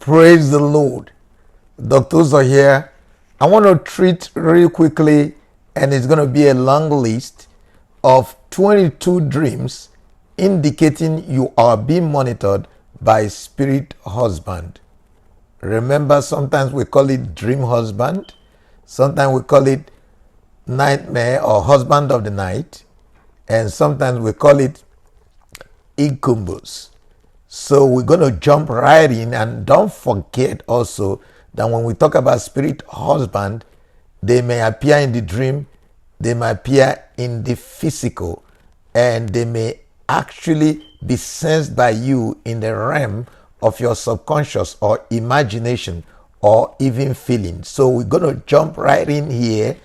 Praise the Lord. Doctors are here. I want to treat real quickly, and it's going to be a long list of 22 dreams indicating you are being monitored by spirit husband. Remember, sometimes we call it dream husband, sometimes we call it nightmare or husband of the night, and sometimes we call it incumbus. So we're going to jump right in, and don't forget also that when we talk about spirit husband, they may appear in the dream, they may appear in the physical, and they may actually be sensed by you in the realm of your subconscious or imagination or even feeling. So we're going to jump right in here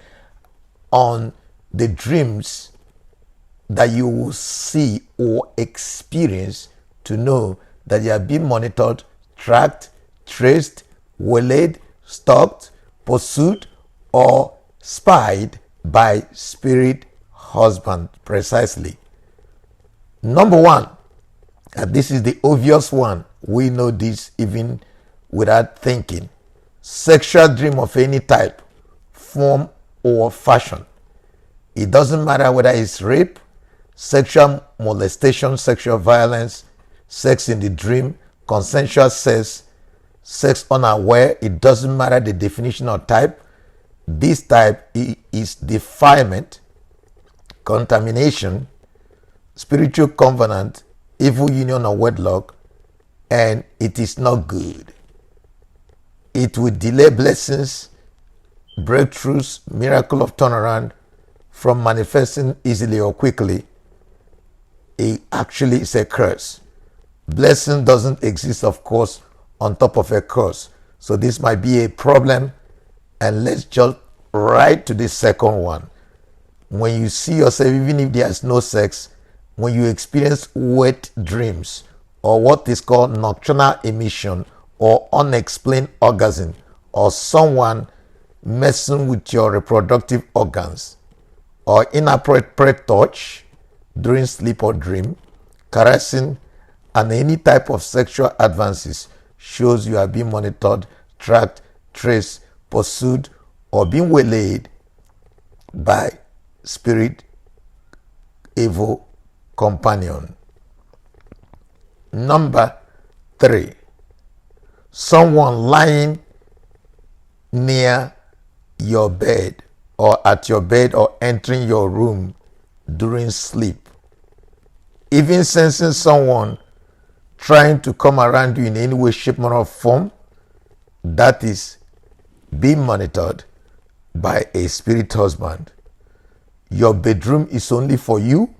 on the dreams that you will see or experience to know that you are being monitored, tracked, traced, waylaid, stalked, pursued, or spied by spirit husband. Precisely. Number one, and this is the obvious one, we know this even without thinking. Sexual dream of any type, form, or fashion. It doesn't matter whether it's rape, sexual molestation, sexual violence, sex in the dream, consensual sex, sex unaware. It doesn't matter the definition or type. This type is defilement, contamination, spiritual covenant, evil union or wedlock, and it is not good. It will delay blessings, breakthroughs, miracle of turnaround from manifesting easily or quickly. It actually is a curse. Blessing doesn't exist, of course, on top of a curse. So this might be a problem. And let's jump right to the second one. When you see yourself, even if there's no sex, when you experience wet dreams or what is called nocturnal emission or unexplained orgasm, or someone messing with your reproductive organs, or inappropriate touch during sleep or dream, caressing, and any type of sexual advances shows you are being monitored, tracked, traced, pursued, or being waylaid by spirit evil companion. Number 3, someone lying near your bed or at your bed or entering your room during sleep. Even sensing someone trying to come around you in any way, shape, manner, or form, that is being monitored by a spirit husband. Your bedroom is only for you.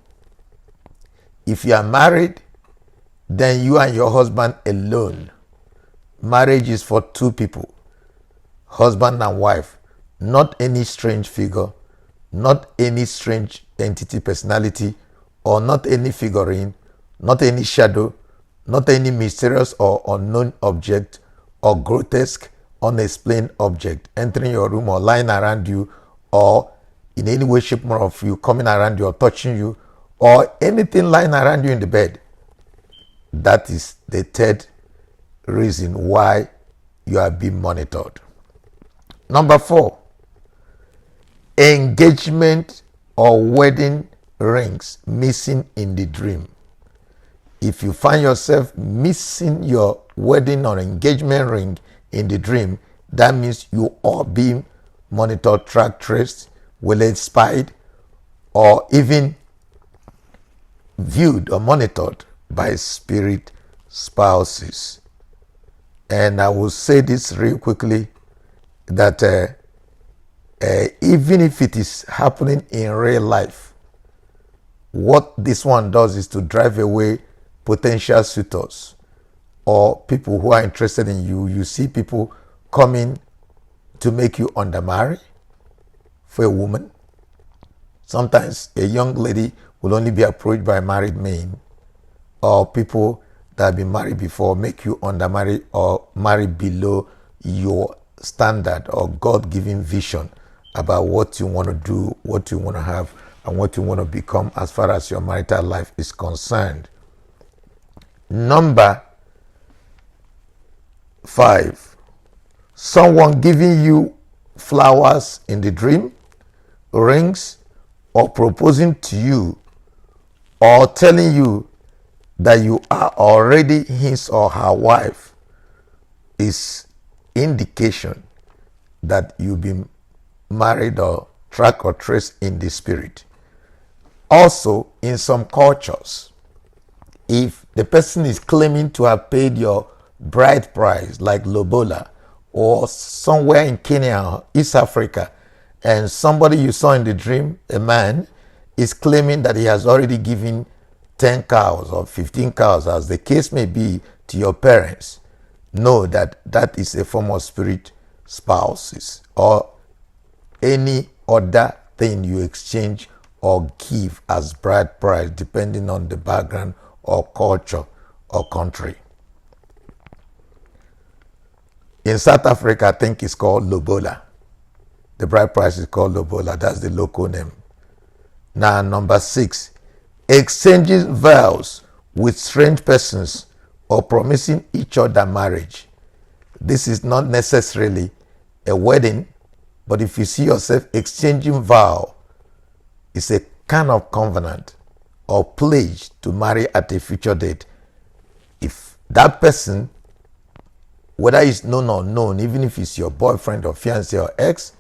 If you are married, then you and your husband alone. Marriage is for two people, husband and wife, not any strange figure, not any strange entity, personality, or not any figurine, not any shadow, not any mysterious or unknown object or grotesque, unexplained object entering your room or lying around you, or in any way, shape, or of you coming around you or touching you, or anything lying around you in the bed. That is the third reason why you are being monitored. Number 4, engagement or wedding rings missing in the dream. If you find yourself missing your wedding or engagement ring in the dream, that means you are being monitored, tracked, traced, waylaid, spied, or even viewed or monitored by spirit spouses. And I will say this real quickly, that even if it is happening in real life, what this one does is to drive away potential suitors or people who are interested in you. You see people coming to make you undermarry for a woman. Sometimes a young lady will only be approached by married men, or people that have been married before make you undermarry or marry below your standard or God-given vision about what you want to do, what you want to have, and what you want to become as far as your marital life is concerned. Number 5. Someone giving you flowers in the dream, rings, or proposing to you, or telling you that you are already his or her wife is indication that you've been married or track or trace in the spirit. Also, in some cultures, if the person is claiming to have paid your bride price, like Lobola, or somewhere in Kenya, East Africa, and somebody you saw in the dream, a man, is claiming that he has already given 10 cows or 15 cows, as the case may be, to your parents, know that that is a form of spirit spouses or any other thing you exchange or give as bride price, depending on the background or culture or country. In South Africa, I think it's called Lobola. The bride price is called Lobola. That's the local name. Now, number 6, exchanging vows with strange persons or promising each other marriage. This is not necessarily a wedding, but if you see yourself exchanging vow, it's a kind of covenant or pledge to marry at a future date. If that person, whether it's known or unknown, even if it's your boyfriend or fiancé or ex,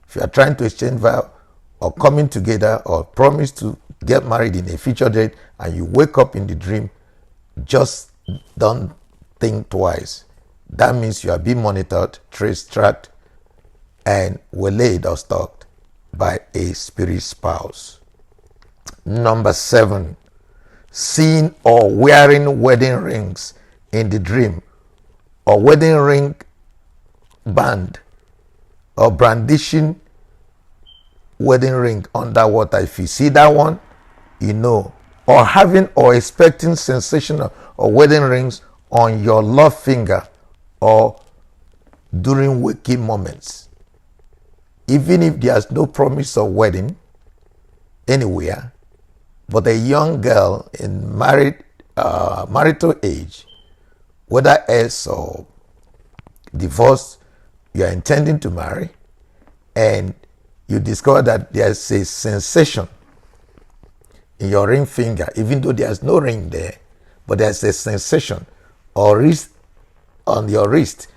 if you are trying to exchange vow or coming together or promise to get married in a future date and you wake up in the dream, just don't think twice. That means you are being monitored, traced, tracked, and waylaid or stalked by a spirit spouse. Number 7, seeing or wearing wedding rings in the dream, or wedding ring band, or brandishing wedding ring underwater. If you see that one, you know. Or having or expecting sensation or wedding rings on your love finger or during waking moments. Even if there's no promise of wedding anywhere, but a young girl in marital age, whether else or divorced, you are intending to marry, and you discover that there's a sensation in your ring finger, even though there's no ring there, but there's a sensation or wrist on your wrist,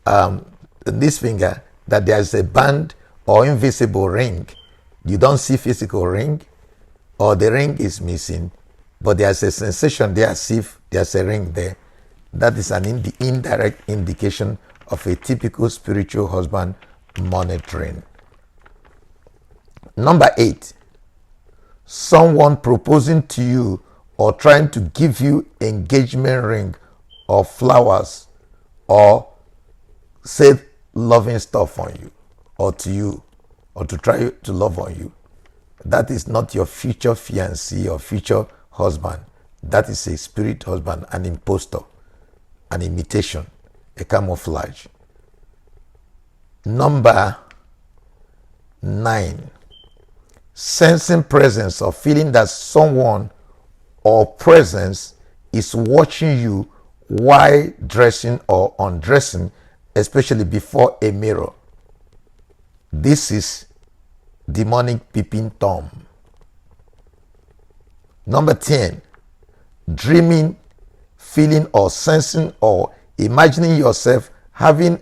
in this finger, that there's a band or invisible ring. You don't see physical ring, or the ring is missing, but there's a sensation there as if there's a ring there. That is an indirect indication of a typical spiritual husband monitoring. Number 8, someone proposing to you or trying to give you engagement ring or flowers or say loving stuff on you or to you or to try to love on you. That is not your future fiancé or future husband. That is a spirit husband, an impostor, an imitation, a camouflage. Number 9, sensing presence or feeling that someone or presence is watching you while dressing or undressing, especially before a mirror. This is demonic peeping Tom. Number 10, dreaming, feeling or sensing or imagining yourself having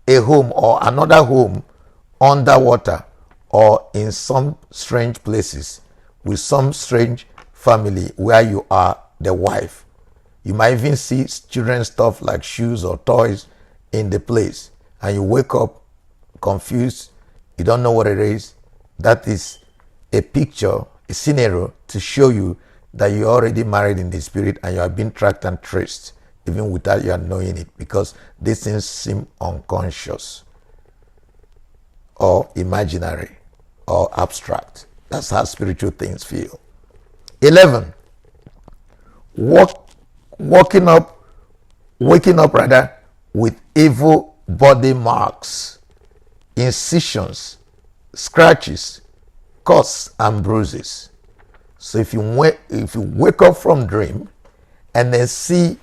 a home or another home underwater or in some strange places with some strange family where you are the wife. You might even see children's stuff like shoes or toys in the place, and you wake up confused. You don't know what it is. That is a picture, a scenario to show you that you're already married in the spirit and you are being tracked and traced, even without you knowing it, because these things seem unconscious or imaginary or abstract. That's how spiritual things feel. 11, waking up with evil body marks, incisions, scratches, cuts, and bruises. So if you wake up from dream and then see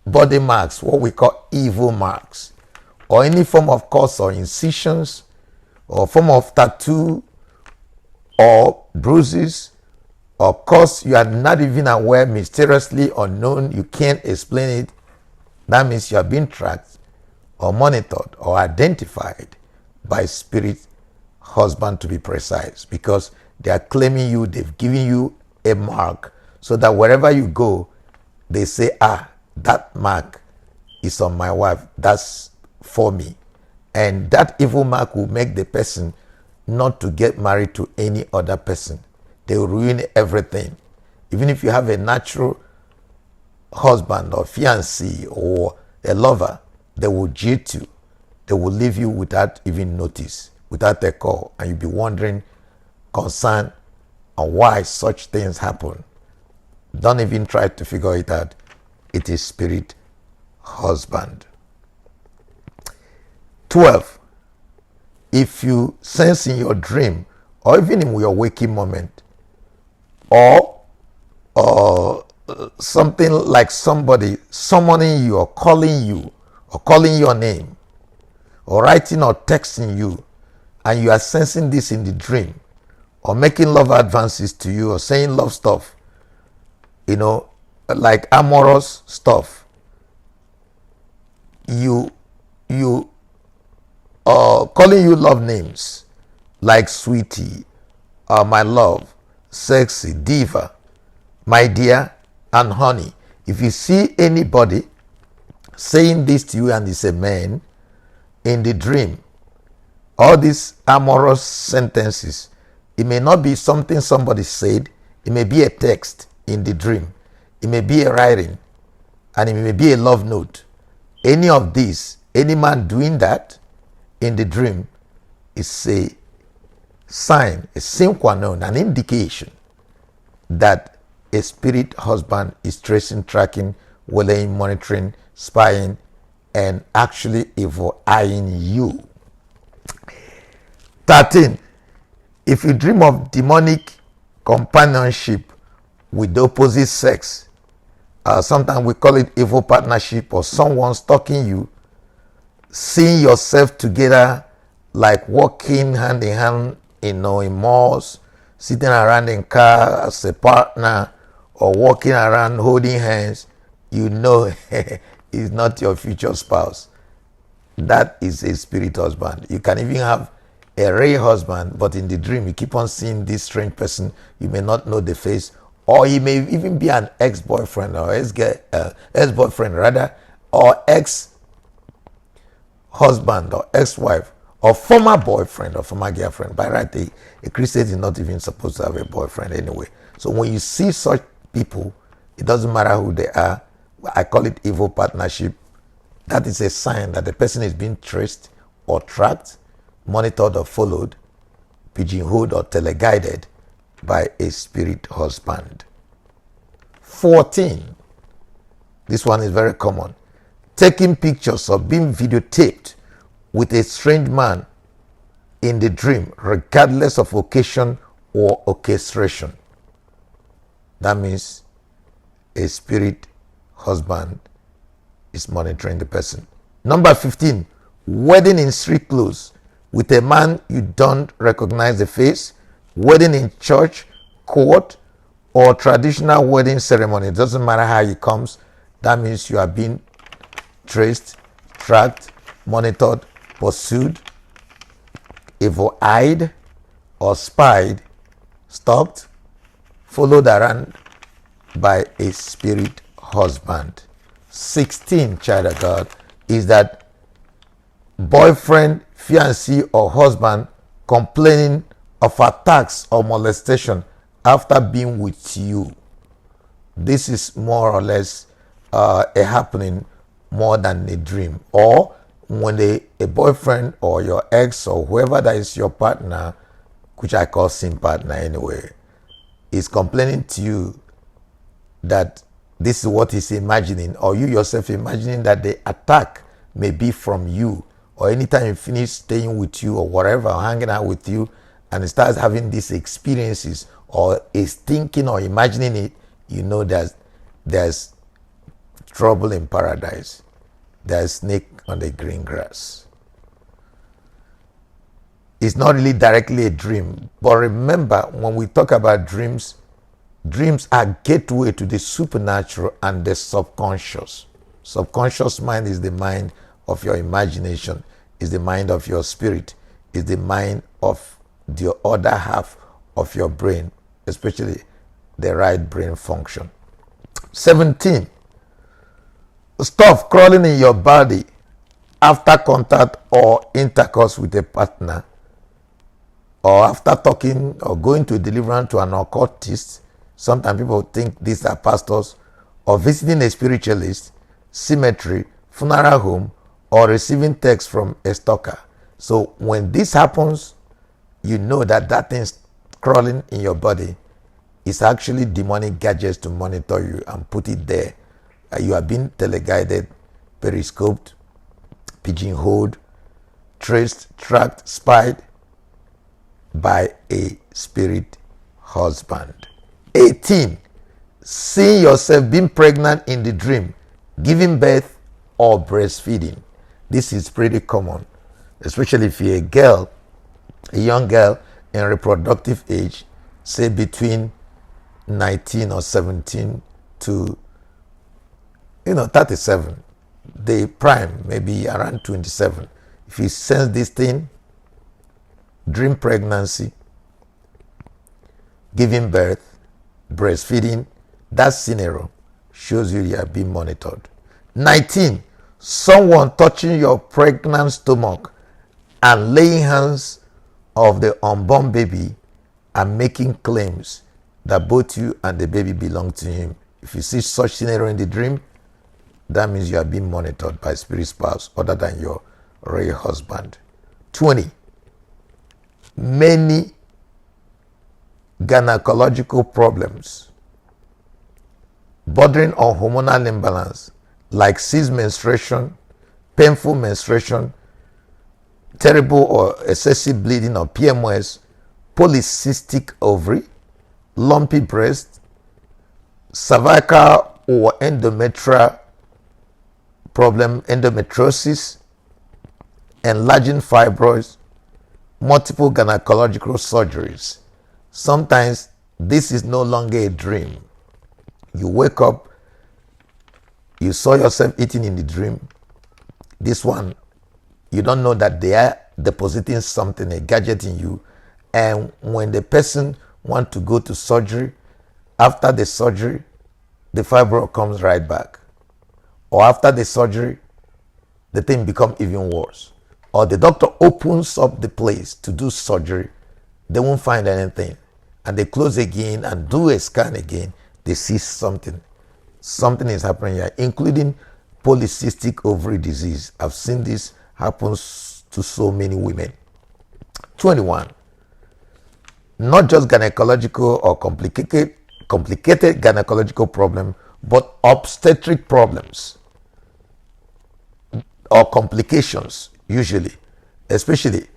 body marks, what we call evil marks, or any form of cuts or incisions or form of tattoo or bruises or cause you are not even aware, mysteriously unknown, you can't explain it, that means you are being tracked or monitored or identified by spirit husband, to be precise, because they are claiming you, they've given you a mark so that wherever you go, they say, that mark is on my wife, that's for me. And that evil mark will make the person not to get married to any other person. They will ruin everything. Even if you have a natural husband or fiancé or a lover, they will cheat you. They will leave you without even notice, without a call, and you'll be wondering, concerned, on why such things happen. Don't even try to figure it out. It is spirit husband. 12. If you sense in your dream or even in your waking moment, or something like somebody summoning you or calling your name, or writing or texting you, and you are sensing this in the dream, or making love advances to you, or saying love stuff, like amorous stuff, you calling you love names like sweetie, my love, sexy, diva, my dear, and honey. If you see anybody saying this to you and it's a man in the dream, all these amorous sentences, it may not be something somebody said, it may be a text in the dream, it may be a writing, and it may be a love note. Any of these, any man doing that in the dream is a sign, a sine qua non, an indication that a spirit husband is tracing, tracking, willing, monitoring, spying, and actually evil eyeing you. 13. If you dream of demonic companionship with the opposite sex, sometimes we call it evil partnership, or someone stalking you, seeing yourself together, like walking hand in hand, in malls, sitting around in car as a partner, or walking around holding hands, is not your future spouse. That is a spirit husband. You can even have a real husband, but in the dream you keep on seeing this strange person. You may not know the face, or he may even be an ex-boyfriend or ex-boyfriend rather, or ex-husband or ex-wife, or former boyfriend or former girlfriend. By right, a Christian is not even supposed to have a boyfriend anyway. So when you see such people, it doesn't matter who they are. I call it evil partnership. That is a sign that the person is being traced or tracked, monitored or followed, pigeonholed or teleguided by a spirit husband. 14. This one is very common. Taking pictures or being videotaped with a strange man in the dream, regardless of occasion or orchestration. That means a spirit husband is monitoring the person. Number 15. Wedding in street clothes with a man you don't recognize the face. Wedding in church, court, or traditional wedding ceremony. It doesn't matter how he comes. That means you are being traced, tracked, monitored, pursued, evil-eyed, or spied, stalked, followed around by a spirit husband. 16, child of God, is that boyfriend, fiancé, or husband complaining of attacks or molestation after being with you. This is more or less a happening more than a dream. Or when a boyfriend or your ex or whoever that is your partner, which I call sin partner anyway, is complaining to you that this is what he's imagining, or you yourself imagining that the attack may be from you, or anytime you finish staying with you or whatever, or hanging out with you, and he starts having these experiences or is thinking or imagining it, you know that there's trouble in paradise. there's a snake on the green grass. It's not really directly a dream, but remember, when we talk about dreams, dreams are gateway to the supernatural and the subconscious. Subconscious mind is the mind of your imagination, is the mind of your spirit, is the mind of the other half of your brain, especially the right brain function. 17. Stuff crawling in your body after contact or intercourse with a partner, or after talking or going to a deliverance to an occultist. Sometimes people think these are pastors, or visiting a spiritualist, cemetery, funeral home, or receiving text from a stalker. So when this happens, you know that that thing's crawling in your body is actually demonic gadgets to monitor you and put it there. You are being teleguided, periscoped, pigeonholed, traced, tracked, spied by a spirit husband. 18. Seeing yourself being pregnant in the dream, giving birth, or breastfeeding. This is pretty common, especially if you're a girl, a young girl in reproductive age, say between 19 or 17 to 37. The prime maybe around 27. If you sense this thing, dream pregnancy, giving birth, breastfeeding, that scenario shows you are being monitored. 19. Someone touching your pregnant stomach and laying hands of the unborn baby and making claims that both you and the baby belong to him. If you see such scenario in the dream, that means you are being monitored by spirit spouse other than your real husband. 20. Many gynecological problems bordering on hormonal imbalance, like ceased menstruation, painful menstruation, terrible or excessive bleeding or PMS, polycystic ovary, lumpy breast, cervical or endometrial problem, endometriosis, enlarging fibroids, multiple gynecological surgeries. Sometimes this is no longer a dream. You wake up, you saw yourself eating in the dream. This one, you don't know that they are depositing something, a gadget in you. And when the person wants to go to surgery, after the surgery, the fibroid comes right back. Or after the surgery, the thing becomes even worse. Or the doctor opens up the place to do surgery, they won't find anything. And they close again and do a scan again, they see something. Something is happening here, including polycystic ovary disease. I've seen this happens to so many women. 21. Not just gynecological or complicated gynecological problem, but obstetric problems or complications, usually, especially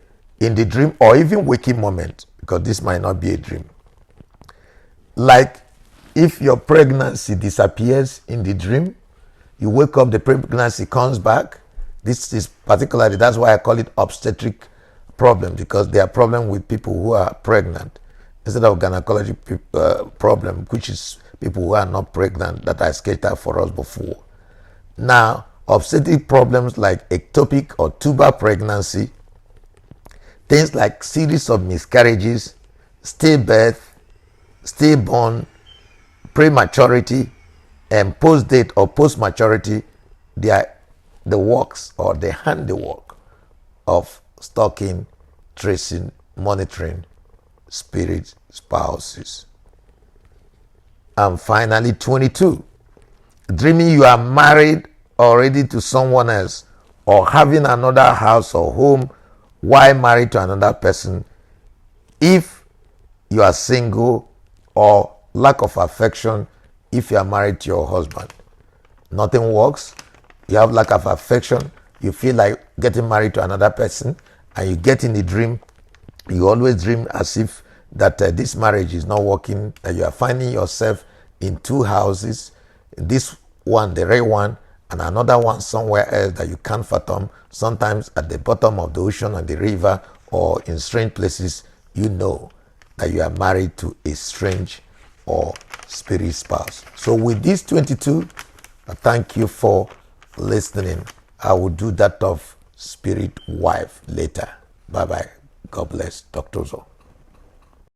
in the dream or even waking moment, because this might not be a dream. Like if your pregnancy disappears in the dream, you wake up, the pregnancy comes back. This is particularly, that's why I call it obstetric problem, because there are problems with people who are pregnant instead of gynecology problem, which is people who are not pregnant that I sketched out for us before. Now, obstetric problems like ectopic or tubal pregnancy, things like series of miscarriages, stillbirth, stillborn, prematurity, and post-date or post-maturity, they are the works or the handiwork of stalking, tracing, monitoring spirit spouses. And finally, 22. Dreaming you are married already to someone else or having another house or home while married to another person, if you are single, or lack of affection if you are married to your husband. Nothing works. You have lack of affection. You feel like getting married to another person, and you get in the dream. You always dream as if that this marriage is not working, that you are finding yourself in two houses, this one, the real one, and another one somewhere else that you can't fathom, sometimes at the bottom of the ocean or the river or in strange places, you know that you are married to a strange or spirit spouse. So with these 22, I thank you for listening. I will do that of spirit wife later. Bye-bye. God bless. Dr. Zo.